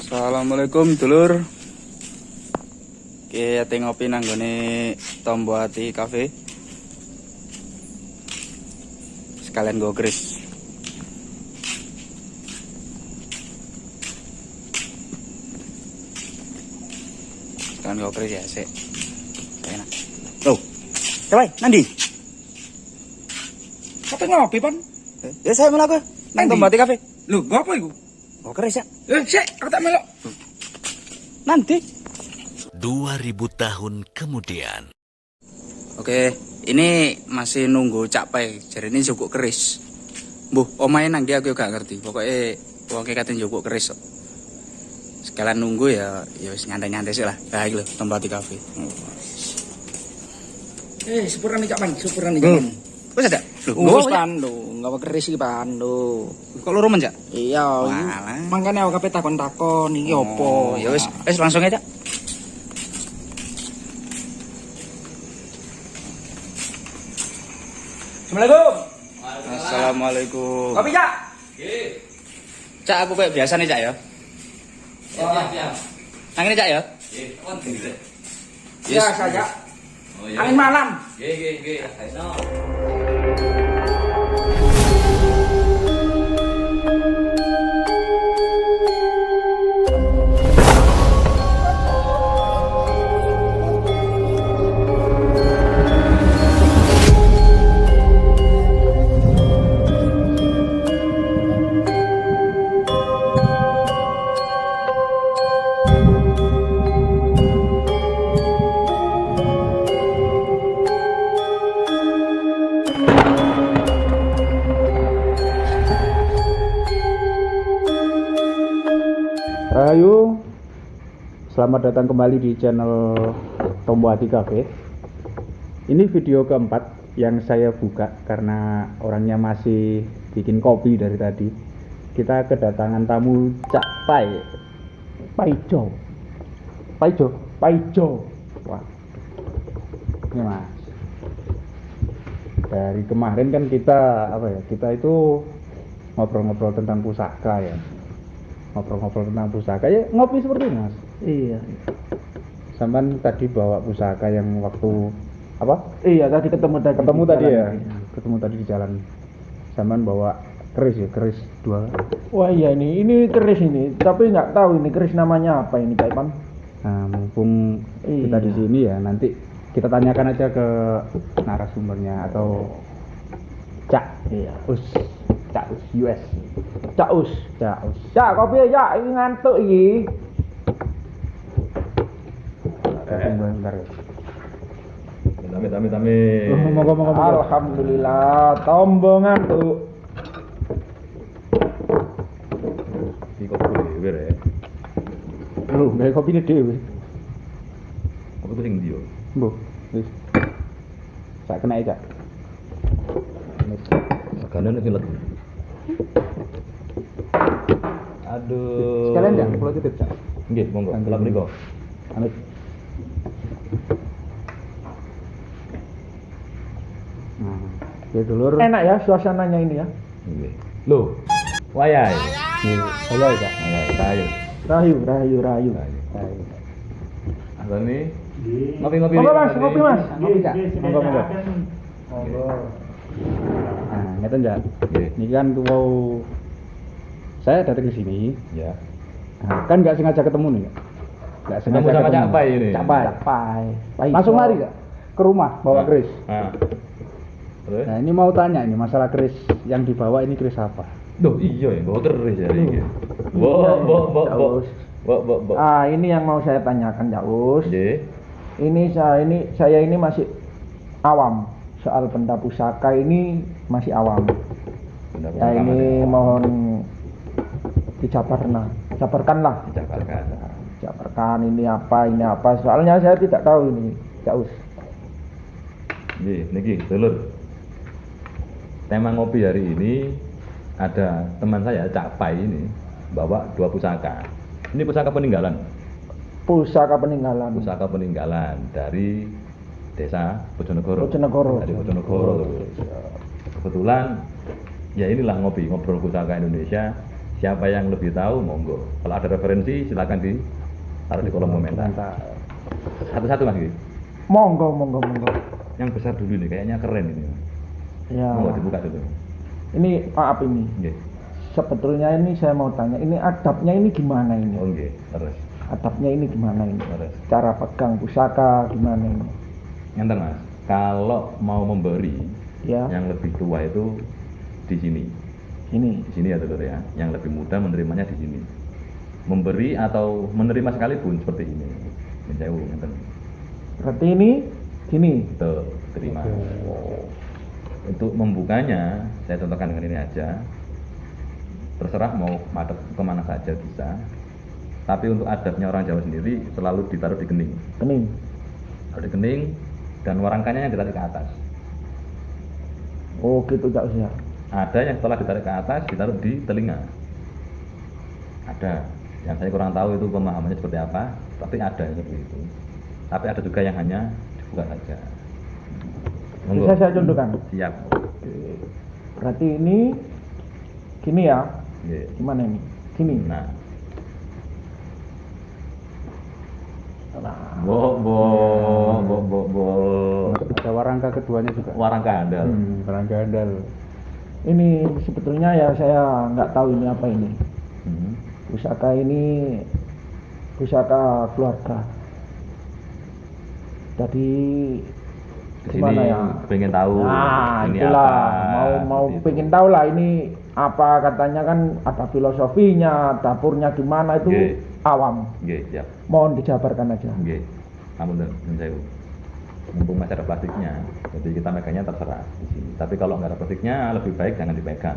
Assalamualaikum dulur. Oke, ate ngopi nang gone Tombo Ati Cafe. Sekalian go kris. Sekalian go kris ya, sik. Enak. Loh. Coba, Nandi. Apa ngopi, Pan? Ya saya melaku nang Tombo Ati Cafe. Lho, gua apa iku? Go kris ya. Sik, aku tak melok. Nanti. 2000 tahun kemudian. Oke, ini masih nunggu Cak Pai. Jadi ini jukuk keris. Mbuh, omae nang dia aku gak ngerti. Pokoknya wong katen jukuk keris kok. Sekalian nunggu ya wis nyantai-nyantai sih lah. Nah, iki lho, Tombo Ati Cafe. Sepurane Cak Pan, sepurane Cak Pan. Wis ada? Wis Pan, lho, enggak keris iki Pan, lho. Kok loro men, Cak? Iya, Walah. mangkane aku kabeh takon-takon iki opo. Ya wis langsung aja, Cak. Assalamualaikum. Assalamualaikum. Kopi, Cak? Cak, aku kayak biasa nih, Cak ya. Siap. Nang ini, Cak ya. Iya, saja. Angin malam. Rahayu, selamat datang kembali di channel Tombo Ati Cafe. Ini video keempat yang saya buka karena orangnya masih bikin kopi dari tadi. Kita kedatangan tamu Cak Pai, Paijo. Wah, ini mas. Dari kemarin kan kita Kita itu ngobrol-ngobrol tentang pusaka ya. Ngobrol-ngobrol tentang pusaka ya, ngopi seperti ini mas. Iya. Sampan tadi bawa pusaka yang waktu apa? Iya, tadi ketemu Ketemu tadi di ya. jalan. Ketemu tadi di jalan. Sampan bawa keris ya, keris dua. Wah iya ini keris ini, tapi nggak tahu ini keris namanya apa ini Cak Pan. Nah, mumpung kita di Iya. sini ya, nanti kita tanyakan aja ke narasumbernya atau Cak Iya. Cak US. Cak Us. Cak kopi ya, ini ngantuk iki. Tunggu bentar ya. Tami. Moga-moga. Alhamdulillah, tombo ngantuk. Iki kok dhewe rek. Lho, gawe kopine dhewe. Apa tuh sing ndi yo? Mbah, wis. Sak kena Cak. Regane nek let. Aduh. Sekalian ya, kalau titip Cak. Nggih, monggo. Tanggal Kelap mriku. Amit. Nah, ya dulur. Enak ya suasananya ini ya. Nggih. Lho. Wayahe. Saya Cak. Ayo, rayu. Rayu. Asane. Ngopi-ngopi. Ngopi mas. Ngopi Cak. Monggo. Nah, ngeten Cak. Nggih. Ini kan mau saya datang ke sini. Ya. Nah, kan nggak sengaja ketemu nih. Nggak sengaja Ketemu sama ketemu. Cak Pai ini? Cak Pai. Pai. Langsung lari Cak ke rumah bawa keris. Nah. Terus? Nah, ini mau tanya ini masalah keris yang dibawa ini keris apa? Duh, iya ya, bawa keris ya iki. Bo. Ah ini yang mau saya tanyakan Cak Us. Nggih. Saya ini masih awam soal benda pusaka ini masih awam. Ya ini mohon jabarkanlah. Jabarkan ini apa. Soalnya saya tidak tahu ini, Cak Us. Nggih, niki dulur. Tema ngopi hari ini ada teman saya Cak Pai ini bawa 2 pusaka. Ini pusaka peninggalan. Pusaka peninggalan. Pusaka peninggalan dari desa Bojonegoro. Bojonegoro. Dari Bojonegoro. Kebetulan ya inilah ngobrol pusaka Indonesia Siapa yang lebih tahu, monggo. Kalau ada referensi, silakan ditaruh di kolom komentar. Satu-satu Mas Gi. Monggo. Yang besar dulu nih, kayaknya keren ini. Ya. Monggo dibuka dulu. Ini maaf ini. Nggih. Sebetulnya ini saya mau tanya, ini adabnya ini gimana ini? Oh nggih, terus. Adabnya ini gimana ini? Terus. Cara pegang pusaka gimana ini? Ngenten Mas, kalau mau memberi Ya, yang lebih tua itu di sini. ini. Di sini ya Telur ya. Yang lebih muda menerimanya di sini. Memberi atau menerima sekalipun seperti ini. Menjauh ngenten. Berarti ini gini. Tuh, terima. Untuk membukanya, saya contohkan dengan ini aja. Terserah mau madep kemana saja bisa. Tapi untuk adabnya orang Jawa sendiri selalu ditaruh di kening. Kening. Taruh di kening dan warangkannya yang ditarik ke atas. Oh gitu Cak Usia. Ada yang setelah ditarik ke atas ditaruh di telinga. Ada. Yang saya kurang tahu itu pemahamannya seperti apa, tapi ada yang seperti itu. Tapi ada juga yang hanya dibuka saja. Monggo. Bisa saya contohkan. Siap. Berarti ini gini ya. Nggih. Gimana ini? Gini. Nah, Nah, bo. Ada warangka keduanya juga. Warangka handal. Warangka handal. ini sebetulnya ya saya nggak tahu ini apa ini. Hmm. Pusaka ini pusaka keluarga. Jadi Di gimana sini ya? pengen tahu Nah, ini itulah apa. mau seperti itu. pengen tahu lah ini apa, katanya kan ada filosofinya, dapurnya gimana itu Nggih. awam. Nggih, siap. Mohon dijabarkan aja. Nggih. Ampun, saya. Mumpung masih ada plastiknya, jadi kita megangnya terserah di sini. Tapi kalau nggak ada plastiknya, lebih baik jangan dipegang.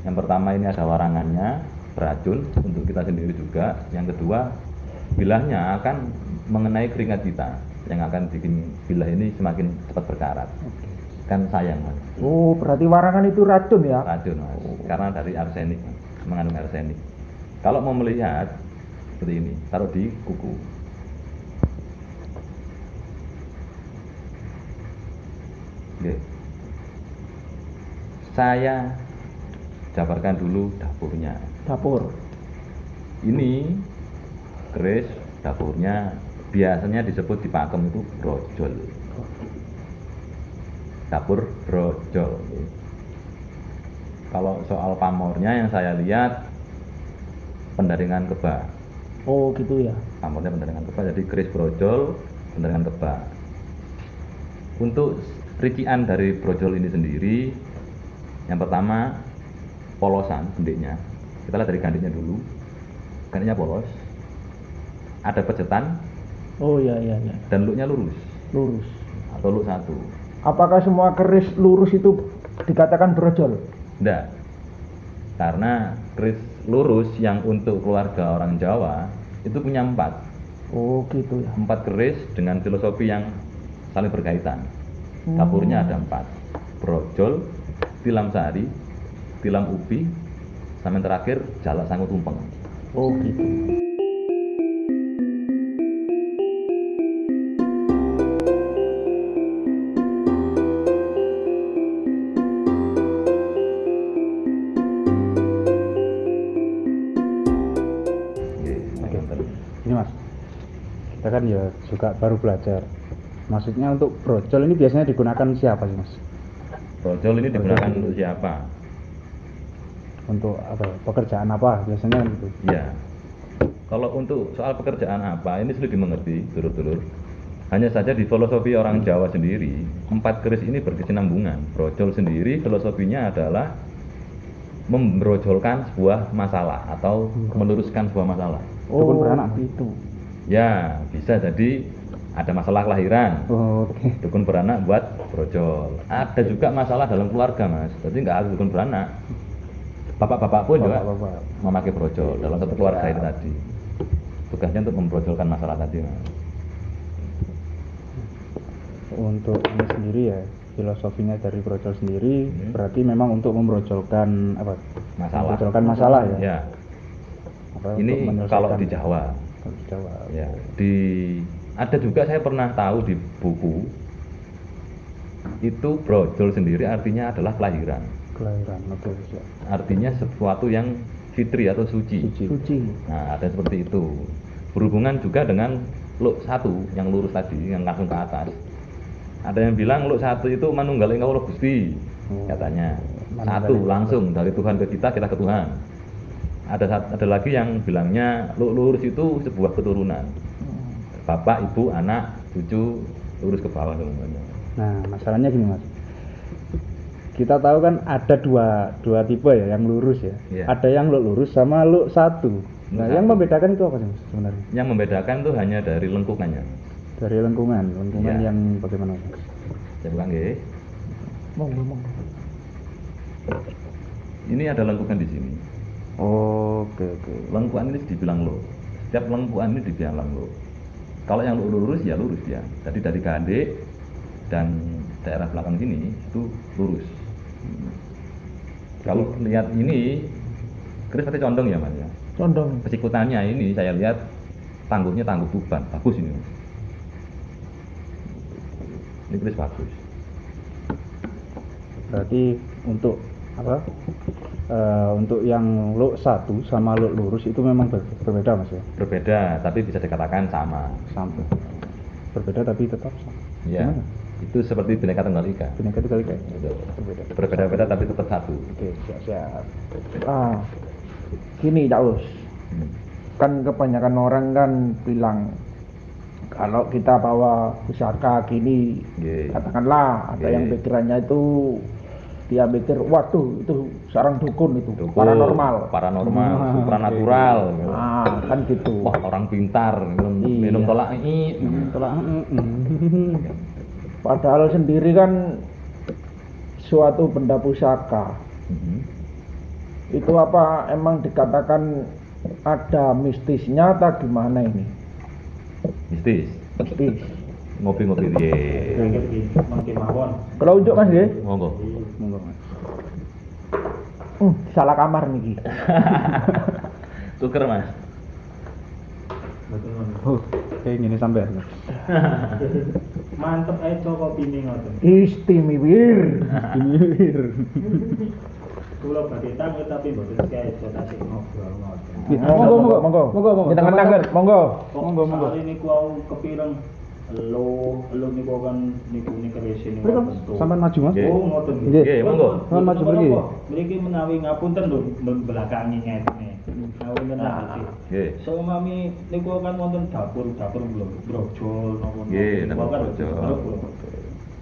Yang pertama ini ada warangannya, beracun untuk kita sendiri juga. Yang kedua, bilahnya akan mengenai keringat kita, yang akan bikin bilah ini semakin cepat berkarat. Kan sayang Mas. Oh, berarti warangan itu racun ya? Racun Mas, karena dari arsenik, mengandung arsenik. Kalau mau melihat seperti ini, taruh di kuku. Oke. Saya jabarkan dulu dapurnya. Dapur. Ini keris dapurnya biasanya disebut di Pakem itu brojol. Dapur brojol. Kalau soal pamornya yang saya lihat pendaringan kebak. Oh, gitu ya. Pamornya pendaringan kebak, jadi keris brojol pendaringan kebak. Untuk rincian dari brojol ini sendiri, yang pertama polosan gendiknya. Kita lihat dari gandiknya dulu. Gandiknya polos. Ada pejetan Oh, iya. dan luknya lurus Lurus. atau luk satu. Apakah semua keris lurus itu dikatakan brojol? Enggak. Karena keris lurus yang untuk keluarga orang Jawa itu punya 4. Oh, gitu ya. 4 keris dengan filosofi yang saling berkaitan. Dapurnya ada 4. Brojol, tilam sari, tilam ubi, sama yang terakhir jalak sangu tumpeng. Oh, gitu. Ini Mas, kita kan ya juga baru belajar. Maksudnya untuk brojol ini biasanya digunakan siapa sih Mas? Brojol ini digunakan untuk siapa? Untuk apa? Pekerjaan apa biasanya gitu? Ya. Kalau untuk soal pekerjaan apa, ini sulit dimengerti, dulur-dulur. Hanya saja di filosofi orang Jawa sendiri, 4 keris ini berkesinambungan. Brojol sendiri filosofinya adalah membrojolkan sebuah masalah atau meluruskan sebuah masalah. Oh, Dukun beranak. gitu. Ya, bisa jadi ada masalah kelahiran. Oh, oke. Dukun beranak buat brojol. Ada juga masalah dalam keluarga, Mas. Jadi nggak harus dukun beranak. Bapak-bapak pun juga Bapak-bapak. memakai brojol dalam satu keluarga itu tadi. Tugasnya untuk membrojolkan masalah tadi, Mas. Untuk ini sendiri ya, filosofinya dari brojol sendiri Hmm. berarti memang untuk membrojolkan apa? Masalah. Membrojolkan masalah ya. Ya, Apa, ini untuk menyelesaikan- kalau di Jawa. Kalau di Jawa. Ya, ada juga saya pernah tahu di buku itu brojol sendiri artinya adalah kelahiran. Kelahiran, oke. Ya. Artinya sesuatu yang fitri atau suci. Suci. Nah, ada seperti itu. Berhubungan juga dengan luk satu yang lurus tadi, yang langsung ke atas. Ada yang bilang luk satu itu manunggal ing kawula Gusti, katanya. Satu langsung dari Tuhan ke kita ke Tuhan. Ada lagi yang bilangnya luk lurus itu sebuah keturunan. Bapak, ibu, anak, cucu lurus ke bawah semuanya. Nah, masalahnya gini Mas. Kita tahu kan ada dua tipe ya, yang lurus ya. Iya. Ada yang lurus sama satu. Nah, Luk yang satu. membedakan itu apa sih Mas sebenarnya? Yang membedakan tuh hanya dari lengkungannya. Dari lengkungan Iya. yang bagaimana Mas? Saya bilang nggih. Monggo. Ini ada lengkungan di sini. Oke. Lengkuan ini dibilang lo. Setiap lengkuan ini dibilang lo. Kalau yang lurus ya lurus dia. Jadi dari gandek dan daerah belakang sini itu lurus. Kalau lihat ini, keris pasti condong ya Mas ya. Condong. Persikutannya ini saya lihat tangguhnya tangguh Tuban, bagus ini Mas. Ini keris bagus. Berarti untuk apa? Untuk yang satu sama lurus itu memang berbeda Mas ya. Berbeda, tapi bisa dikatakan sama. Sampai berbeda tapi tetap sama. Ya, Gimana? itu seperti Bhinneka Tunggal Ika. Bineka Tunggal Ika. Berbeda. Berbeda-beda tapi tetap satu. Oke, siap. Gini Daus, Hmm. kan kebanyakan orang kan bilang kalau kita bawa pusaka gini, Nggih. katakanlah ada Nggih. yang pikirannya itu dia mikir, waduh itu sarang dukun itu, Dukun, paranormal. supranatural. Gitu. Kan gitu. Wah, orang pintar, minum Iya. tolak Padahal sendiri kan suatu benda pusaka itu apa emang dikatakan ada mistisnya atau gimana ini? mistis. Mistis. Ngopi-ngopi ye. Kalau unjuk Mas ya? Monggo. Monggo Mas. Salah kamar niki. Tuker Mas. Kayak gini sampai. Mantep ae kopi ini ngoten. Istimewir. Kula badhe tamu tapi mboten keco tasik ngobrol ngoten. Monggo. Kita nangger, monggo. Monggo. Soal ini ku kepireng lo niku kan niku keris niku. Mriki sampean maju Mas. Nggih. Oh ngoten Nggih, monggo. Sampean maju mriki. Mriki menawi ngapunten lho belakangi ngene. Ngapunten lagi. Nggih. So mami niku kan wonten dapur brojol napa Nggih, niku dapur kan brojol.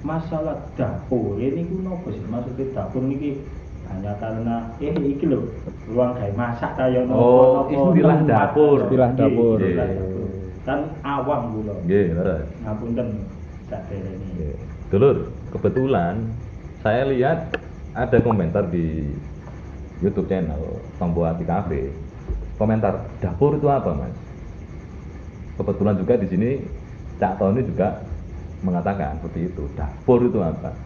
Masalah dapur niku napa sih maksudnya dapur niki hanya karena iki lho ruang gawe masak kaya Oh, napa istilah dapur. Istilah dapur. Istilah Nggih. dapur. Kan awam kula. Nggih, leres. Ngapunten saderene. Nggih. Dulur, kebetulan saya lihat ada komentar di YouTube channel Tombo Hati Cafe. Komentar, dapur itu apa, Mas? Kebetulan juga di sini Cak Tony juga mengatakan seperti itu. Dapur itu apa?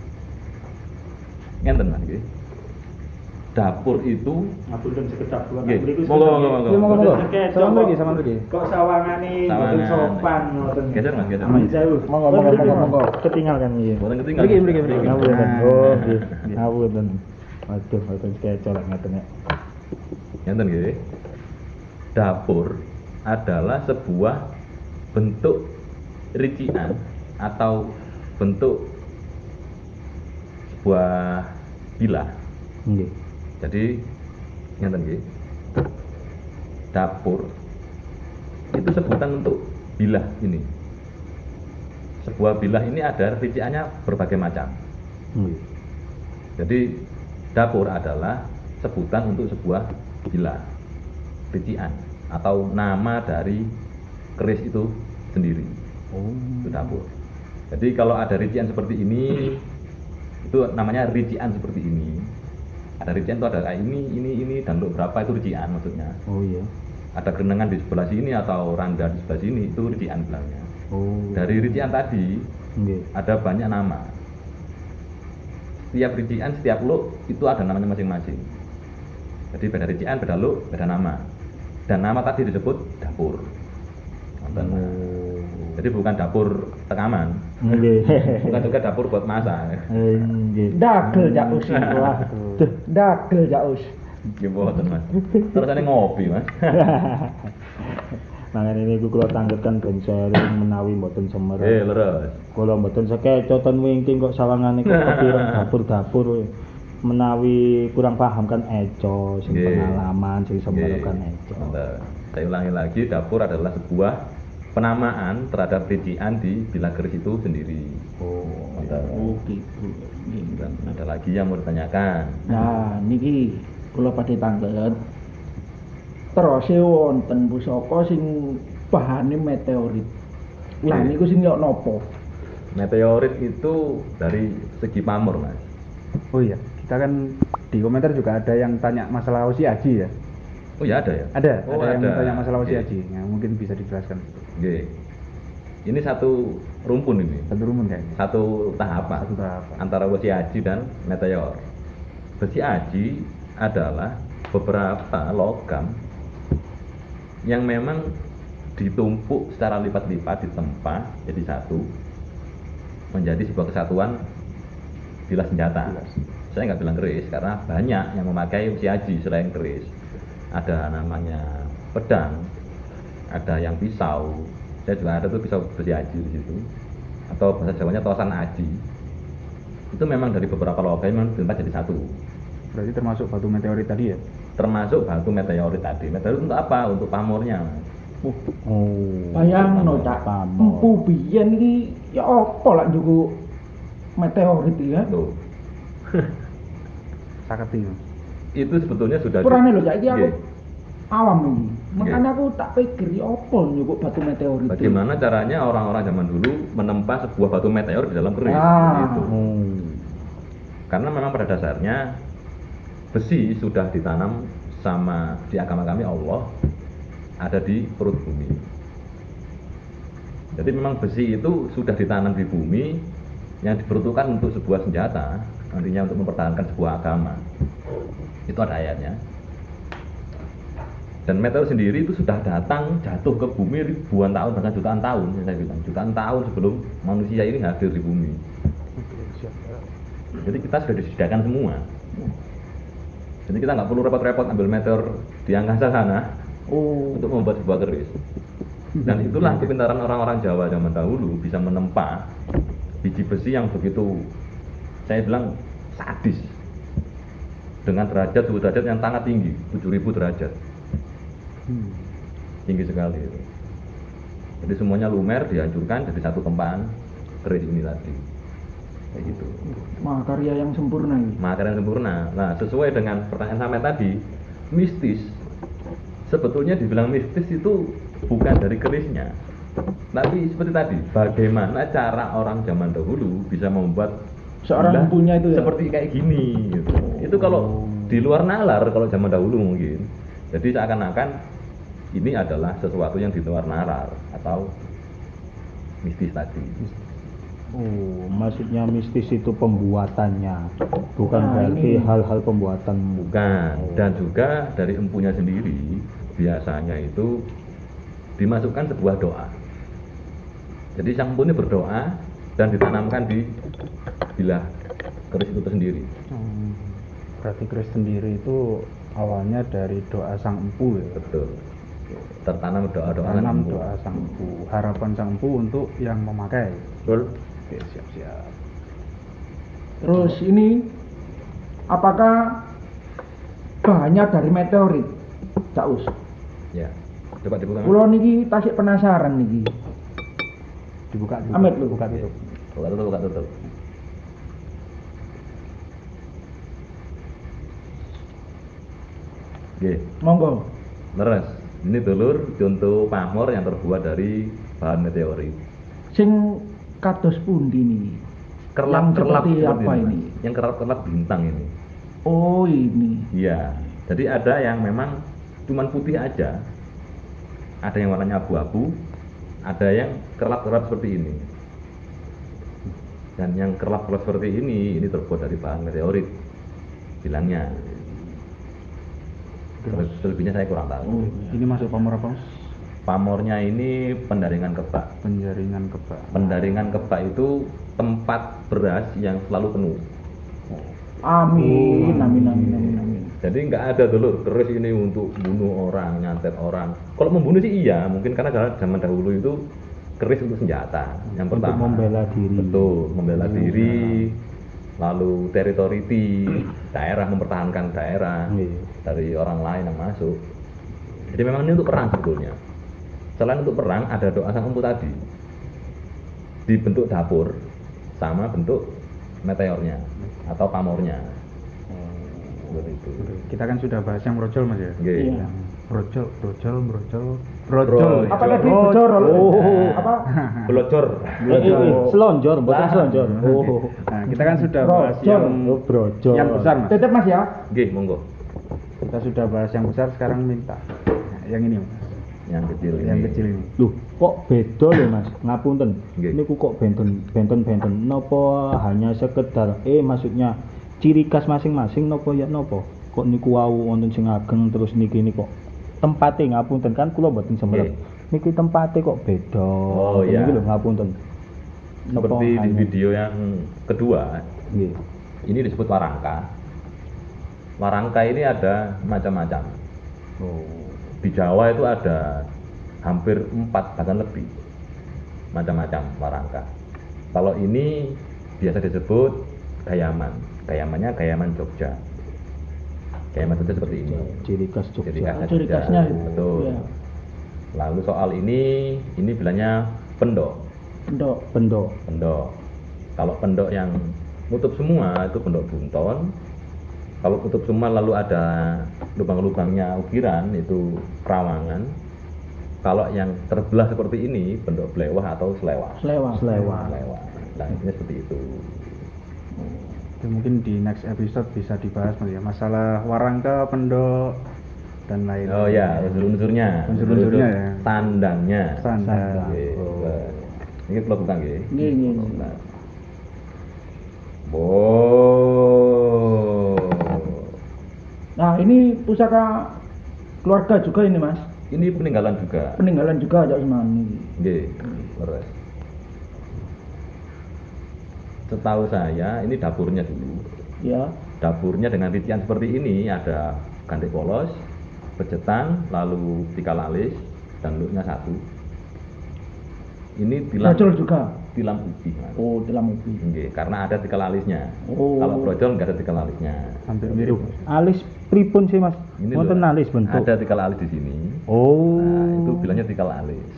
Ngenten Mas nggih. Dapur itu Ngapunten sekedap kula Nggih. mriku. Monggo. Monggo. Sama mriki. Kok sawangane mboten Sawangan. sopan ngoten. Geser Mas, geser. Amin jauh. Monggo. Ketinggal kan iya. Boten ketinggal. Mriki. Ngapunten. Oh, nggih. Ngapunten. Waduh, mboten keco lek ngoten ya. Ngenten nggih. Dapur adalah sebuah bentuk rician atau bentuk sebuah bilah. Nggih. Jadi ngeten nggih. Dapur itu sebutan untuk bilah ini. Sebuah bilah ini ada riciannya berbagai macam. Nggih. Jadi dapur adalah sebutan untuk sebuah bilah, rician atau nama dari keris itu sendiri. Itu dapur. Jadi kalau ada rician seperti ini, itu namanya rician seperti ini. Ada rician itu ada kayak ini dan untuk berapa itu rician maksudnya. Oh iya. Ada genangan di sebelah sini atau rangga di sebelah sini itu rician bilangnya. Oh. Dari rician tadi Nggih. ada banyak nama. Setiap rician, setiap luk itu ada namanya masing-masing. Jadi beda rician, beda luk, beda nama. Dan nama tadi disebut dapur. Nonton. Jadi bukan dapur tekaman, Nggih. bukan juga dapur buat masak. Nggih. Dagel Jaus. Waduh. Dagel Jaus. Nggih mboten Mas. Terusane ngopi Mas. Mangan ini kula tanggetkan ben sharing menawi mboten semer. Leres. Kula mboten sekecoten wingking kok sawangane kok kepiren dapur-dapur we. Menawi kurang paham kan eco sing Nggih. pengalaman sing semer Nggih. kan eco. Mantap. Saya ulangi lagi, dapur adalah sebuah penamaan terhadap ricikan di Bila Keris itu sendiri. Oh, Mantap. gitu. Dan ada lagi yang mau ditanyakan. Nah, niki kula badhe tanglet. Terus wonten pusaka sing bahane meteorit. Lah Nggih. niku sing yo napa? Meteorit itu dari segi pamor Mas. Oh iya, kita kan di komentar juga ada yang tanya masalah Osi Aji ya. Oh ya ada ya? Ada yang ada. tanya masalah Osi Nggih. Aji. Yang mungkin bisa dijelaskan. Nggih. Ini satu rumpun ini. Satu rumun kayaknya. Satu tahapan Satu tahapan. antara besi aji dan meteor. Besi aji adalah beberapa logam yang memang ditumpuk secara lipat-lipat ditempa jadi satu menjadi sebuah kesatuan bilah senjata. Saya nggak bilang keris karena banyak yang memakai besi aji selain keris. Ada namanya pedang, ada yang pisau. Saya juga ada tuh pisau besi aji di situ. Atau bahasa Jawanya tosan aji. Itu memang dari beberapa logam yang ditempa jadi satu. Berarti termasuk batu meteorit tadi ya? Termasuk batu meteorit tadi. Meteorit untuk apa? Untuk pamornya. Oh. Bayangno Cak, Pamor. empu biyen iki ya apa lak njuku meteorit iki ya? Tuh. Saketi. Itu sebetulnya sudah Purane lho Cak, iki aku Nggih. awam iki. Makanya aku tak pikir ya apa nyukuk batu meteorit. iki? Bagaimana caranya orang-orang zaman dulu menempa sebuah batu meteor di dalam keris Ah. gitu. Oh. Karena memang pada dasarnya besi sudah ditanam sama di agama kami Allah ada di perut bumi. Jadi memang besi itu sudah ditanam di bumi yang diperuntukkan untuk sebuah senjata, nantinya untuk mempertahankan sebuah agama. Itu ada ayatnya. Dan meteor sendiri itu sudah datang jatuh ke bumi ribuan tahun bahkan jutaan tahun, yang saya bilang jutaan tahun sebelum manusia ini hadir di bumi. Oke, siap. Jadi kita sudah disediakan semua. Jadi kita nggak perlu repot-repot ambil meteor di angkasa sana Oh. untuk membuat sebuah keris. Dan itulah kepintaran orang-orang Jawa zaman dahulu bisa menempa biji besi yang begitu, saya bilang sadis, dengan suhu derajat yang sangat tinggi, 7000 derajat, tinggi sekali. Jadi semuanya lumer dihancurkan jadi satu tempaan keris ini tadi, kayak gitu. Mahakarya yang sempurna iki. Makanan sempurna. Nah, sesuai dengan pertanyaan sampai tadi, mistis. Sebetulnya dibilang mistis itu bukan dari kerisnya. Tapi seperti tadi, bagaimana cara orang zaman dahulu bisa membuat Seorang bilah empunya itu ya? seperti kayak gini gitu. Itu kalau di luar nalar kalau zaman dahulu mungkin. Jadi seakan-akan ini adalah sesuatu yang di luar nalar atau mistis tadi. Oh, maksudnya mistis itu pembuatannya, bukan Nah, berarti ini. hal-hal pembuatan. Bukan. Dan juga dari empunya sendiri biasanya itu dimasukkan sebuah doa. Jadi sang empu ini berdoa dan ditanamkan di bilah keris itu sendiri. Berarti keris sendiri itu awalnya dari doa sang empu ya. Betul. Tertanam doa-doa Tanam empu. doa sang empu, harapan sang empu untuk yang memakai. Betul. Oke, siap-siap. Terus ini apakah bahannya dari meteorit? Cak Us. Ya. Coba dibuka. Mas. Kula niki tasik penasaran niki. Dibuka dulu. Amit lu. Buka tutup. Buka tutup. Oke, Monggo. leres. Ini dulur contoh pamor yang terbuat dari bahan meteorit. Sing kados pundi niki? Kerlap-kerlap Yang seperti seperti apa Mas. ini? Yang kerlap-kerlap bintang ini. Oh, ini. Iya. Jadi ada yang memang cuman putih aja. Ada yang warnanya abu-abu, ada yang kerlap-kerlap seperti ini. Dan yang kerlap-kerlap seperti ini terbuat dari bahan meteorit. Bilangnya. Selebihnya saya kurang tahu. Oh, Ini masuk pamor apa? Mas? Pamornya ini pendaringan kebak. Penjaringan kebak. Pendaringan kebak itu tempat beras yang selalu penuh. amin, amin, amin, amin, amin. Jadi nggak ada dulu keris ini untuk bunuh orang, nyantet orang. Kalau membunuh sih iya, mungkin karena zaman dahulu itu keris untuk senjata. Yang Untuk pertama. membela diri. Betul, membela diri. Lalu teritori daerah, mempertahankan daerah Iya. dari orang lain yang masuk. Jadi memang ini untuk perang sebetulnya. Selain untuk perang, ada doa sang empu tadi. Dibentuk dapur sama bentuk meteornya atau pamornya. Seperti itu. Kita kan sudah bahas yang brojol Mas ya. Nggih. Iya. Brojol. Brojol. Apa tadi bocor? Oh. Apa? Belocor. Selonjor, bukan Lah. selonjor. Oh. Nah, kita kan sudah bahas Brojol. yang brojol. Yang besar Mas. Tetep Mas ya. Nggih, monggo. Kita sudah bahas yang besar, sekarang minta yang ini Mas. Yang kecil ini. Yang kecil ini. Loh, kok beda lho Mas? Ngapunten. Nggih. Niku kok benten. Napa hanya sekedar maksudnya ciri khas masing-masing napa ya napa? Kok niku wau wonten sing ageng terus niki kok tempate ngapunten kan kula mboten semelet. Nggih. Niki tempate kok beda. Oh, iya. Niki lho ngapunten. Napa Seperti di hanya- video yang kedua, Nggih. ini disebut warangka. Warangka ini ada macam-macam. Oh. Di Jawa itu ada hampir 4 bahkan lebih macam-macam warangka. Kalau ini biasa disebut gayaman. Gayamannya gayaman Jogja. Gayaman Jogja seperti ini. Ciri khas Jogja. Ciri khasnya Ciri Jogja. khasnya itu. Betul. Iya. Lalu soal ini bilangnya pendok. Pendok. Pendok. Pendok. Kalau pendok yang nutup semua itu pendok bunton. Kalau tutup semua lalu ada lubang-lubangnya ukiran itu perawangan. Kalau yang terbelah seperti ini pendok blewah atau selewah. Selewah. Selewah. Selewah. Nah, ini seperti itu. Itu mungkin di next episode bisa dibahas Mas ya, masalah warangka, pendok dan lain. Oh ya, unsur-unsurnya. Unsur-unsurnya ya. Tandangnya. Sandang. Oke, Oh. baik. Ini kalau bukan nggih. Nggih. Nah. Oh. Nah, ini pusaka keluarga juga ini Mas. Ini peninggalan juga. Peninggalan juga Cak Usman ini. Nggih, leres. Setahu saya ini dapurnya dulu. Ya. Dapurnya dengan rincian seperti ini ada gandek polos, pejetan, lalu tikal alis dan luknya 1. Ini Brojol juga. tilam ubi. Mas. Oh, dalam ubi. Nggih, karena ada tikal alisnya. Oh. Kalau brojol nggak ada tikal alisnya. Hampir mirip. Alis pripun sih Mas? Ini Wonten loh, alis bentuk. ada tikal alis di sini. Oh. Nah, itu bilangnya tikal alis.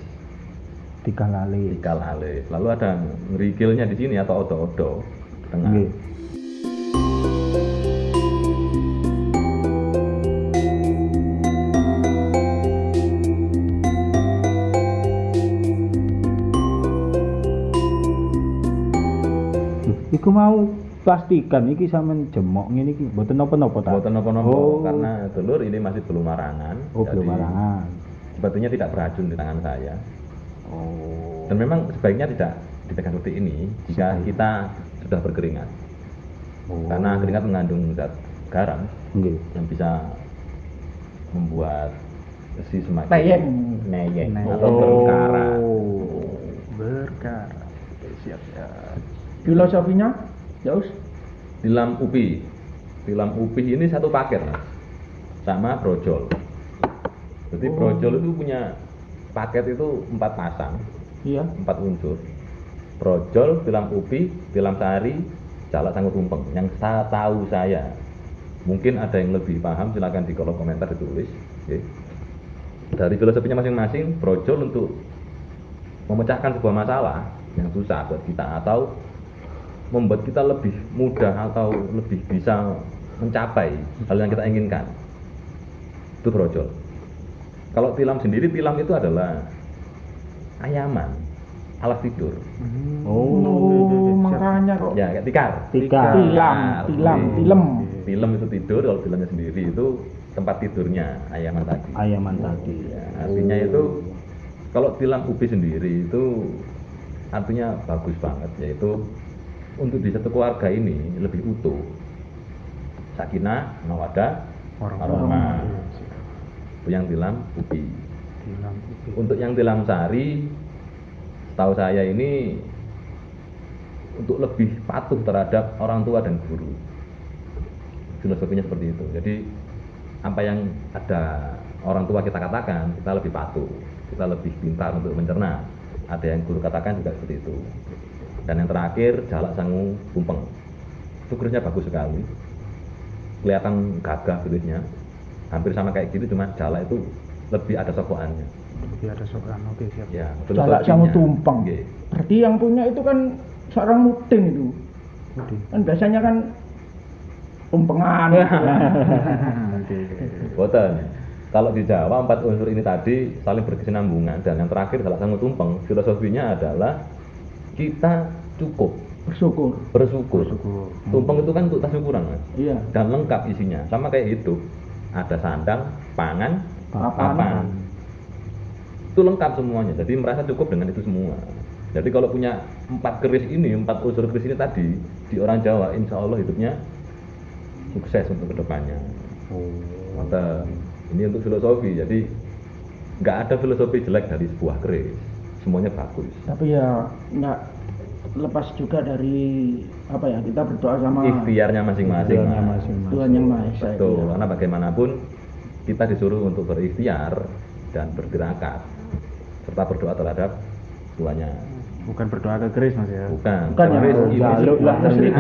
Tikal alis. Tikal alis. Lalu ada ngerikilnya di sini atau odo-odo di tengah. Nggih. Iku mau pastikan iki sampean jemok ngene iki mboten napa-napa ta? Buatan nopo-nopo Oh. karena dulur ini masih belum marangan. Oh, jadi belum marangan. Sebetulnya tidak beracun di tangan saya. Oh. Dan memang sebaiknya tidak dipegang seperti ini jika kita sudah berkeringat. Oh. Karena keringat mengandung zat garam Nggih. yang bisa membuat besi semakin Teyeng. neyeng Nah. atau berkara. Oh. Berkara. Oke, siap ya. Filosofinya, ya Us. Tilam upi. Tilam upi ini satu paket, Mas. Sama brojol. Jadi brojol itu punya paket itu 4 pasang, Iya. 4 unsur. Brojol, tilam upi, tilam sari, jalak sanggup tumpeng. Yang saya tahu saya. Mungkin ada yang lebih paham, silakan di kolom komentar ditulis. Oke. Dari filosofinya masing-masing, brojol untuk memecahkan sebuah masalah yang susah buat kita atau membuat kita lebih mudah atau lebih bisa mencapai hal yang kita inginkan. Itu brojol. Kalau tilam sendiri, tilam itu adalah ayaman, alas tidur. Oh, makanya kok. Ya, kayak tikar. Tikar. Tilam, Oke. tilem. Film itu tidur, kalau tilamnya sendiri itu tempat tidurnya ayaman tadi. Ayaman tadi. Ya, artinya itu kalau tilam ubi sendiri itu artinya bagus banget, yaitu untuk di satu keluarga ini lebih utuh. Sakinah, mawaddah, warahmah. Itu yang tilam ubi. Tilam ubi. Untuk yang tilam sari, setahu saya ini untuk lebih patuh terhadap orang tua dan guru. Filosofinya seperti itu. Jadi apa yang ada orang tua kita katakan, kita lebih patuh, kita lebih pintar untuk mencerna. Ada yang guru katakan juga seperti itu. Dan yang terakhir, jalak sangu tumpeng. Itu kerisnya bagus sekali, kelihatan gagah kulitnya, hampir sama kayak gitu, cuma jalak itu lebih ada sokokannya. Lebih ada sokan. Oke, siap. Ya, Jalak sangu tumpeng. Nggih. Berarti yang punya itu kan seorang muding itu. Oke. Kan biasanya kan tumpengan. Oke. Boten. Kalau di Jawa 4 unsur ini tadi saling berkesinambungan, dan yang terakhir jalak sangu tumpeng, filosofinya adalah kita cukup Bersyukur. bersyukur. Tumpeng itu kan untuk tasyukuran, Mas. Iya. Dan lengkap isinya, sama kayak hidup. Ada sandang, pangan, papan. Itu lengkap semuanya. Jadi merasa cukup dengan itu semua. Jadi kalau punya 4 keris ini, 4 unsur keris ini tadi di orang Jawa, insya Allah hidupnya sukses untuk kedepannya. Maka ini untuk filosofi. Jadi nggak ada filosofi jelek dari sebuah keris. Semuanya bagus. Tapi ya nggak lepas juga dari apa ya, kita berdoa sama Ikhtiarnya masing-masing. Mas. Tuhan yang Maha Esa. Betul, karena bagaimanapun kita disuruh untuk berikhtiar dan bertirakat serta berdoa terhadap tuanya. Bukan berdoa ke keris, Mas ya. Bukan Bukan ya, keris ini jaluk lah, sebuah musyrik.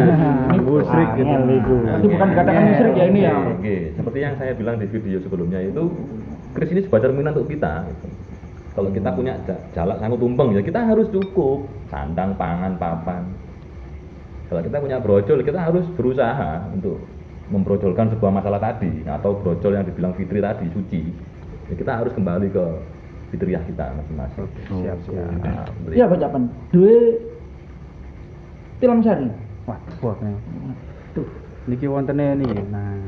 Musyrik gitu. Itu bukan dikatakan musyrik ya ini ya. Oke, seperti yang saya bilang di video sebelumnya itu, keris ini sebuah cerminan untuk kita. Gitu. Kalau kita punya jalak sangu tumpeng, ya kita harus cukup sandang, pangan, papan. Kalau kita punya brojol, kita harus berusaha untuk membrojolkan sebuah masalah tadi, atau brojol yang dibilang fitri tadi, suci. Ya, kita harus kembali ke fitriyah kita masing-masing. Siap. Iya bacakan. Dua tilam sari. Wah, nih. Tuh. Niki wontene niki. Nah,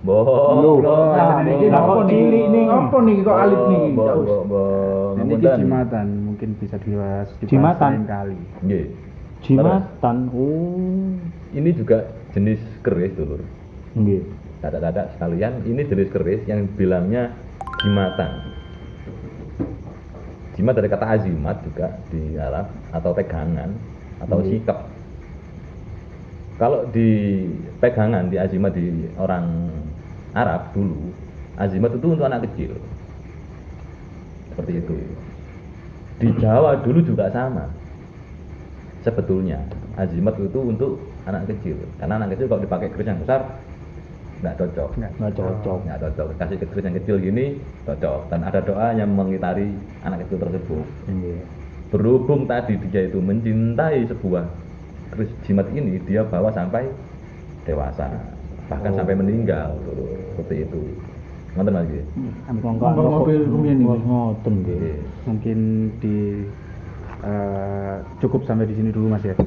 Nah, ini apa nih? Apa nih kok alit nih? ini jimatan, mungkin bisa dibahas Jimatan? lain kali. Nggih. Jimatan. Oh. Ini juga jenis keris, Dulur. Nggih. Dadak-dadak sekalian, ini jenis keris yang bilangnya jimatan. Jimat dari kata azimat juga di Arab, atau pegangan atau sikap. Kalau di pegangan, di azimat di orang Arab dulu, azimat itu untuk anak kecil. Seperti itu. Di Jawa dulu juga sama. Sebetulnya azimat itu untuk anak kecil. Karena anak kecil kalau dipakai keris yang besar nggak cocok. Nggak cocok. Nggak cocok. Kasih keris yang kecil gini cocok. Dan ada doa yang mengitari anak kecil tersebut. Berhubung tadi dia itu mencintai sebuah keris jimat ini, dia bawa sampai dewasa, bahkan sampai meninggal, seperti itu. Nonton lagi. Mobil rumian ini. Ngoten nggih. Mungkin cukup sampai di sini dulu, Mas ya.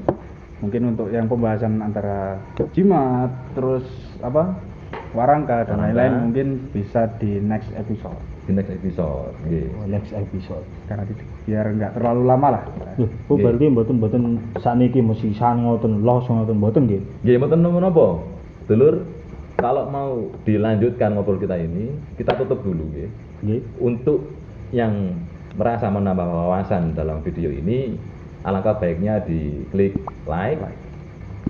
Mungkin untuk yang pembahasan antara jimat, terus warangka dan lain-lain mungkin bisa di next episode. Di next episode. Next episode. Karena biar nggak terlalu lama lah. Loh, kok berarti mboten sakniki mesti san ngoten los ngoten mboten nggih. Nggih, mboten napa-napa. Dulur, kalau mau dilanjutkan ngobrol kita ini, kita tutup dulu nggih. Nggih. Untuk yang merasa menambah wawasan dalam video ini, alangkah baiknya di klik like,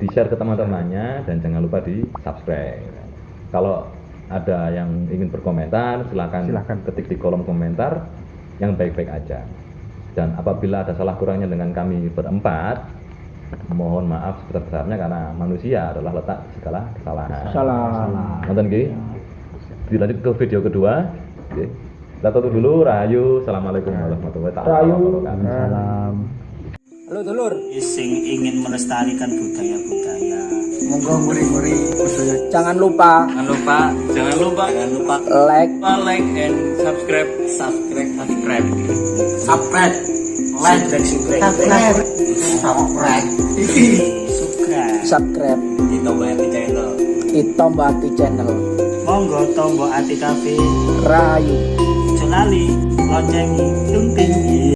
di share ke teman-temannya, dan jangan lupa di subscribe. Kalau ada yang ingin berkomentar, silakan ketik di kolom komentar yang baik-baik aja. Dan apabila ada salah kurangnya dengan kami berempat, mohon maaf sebesar-besarnya, karena manusia adalah letak segala kesalahan. Salah. Nonton Ki? Dilanjut ke video kedua. Oke. Kita tutup dulu. Rahayu. Assalamualaikum warahmatullahi wabarakatuh. Salam. Halo dulur, sing ingin melestarikan budaya-budaya. Monggo muri-muri budaya. Jangan lupa like and subscribe. subscribe Di tombol hati channel. Monggo tombol hati cafe. Rayu. Celali, loncengi, tung tinggi.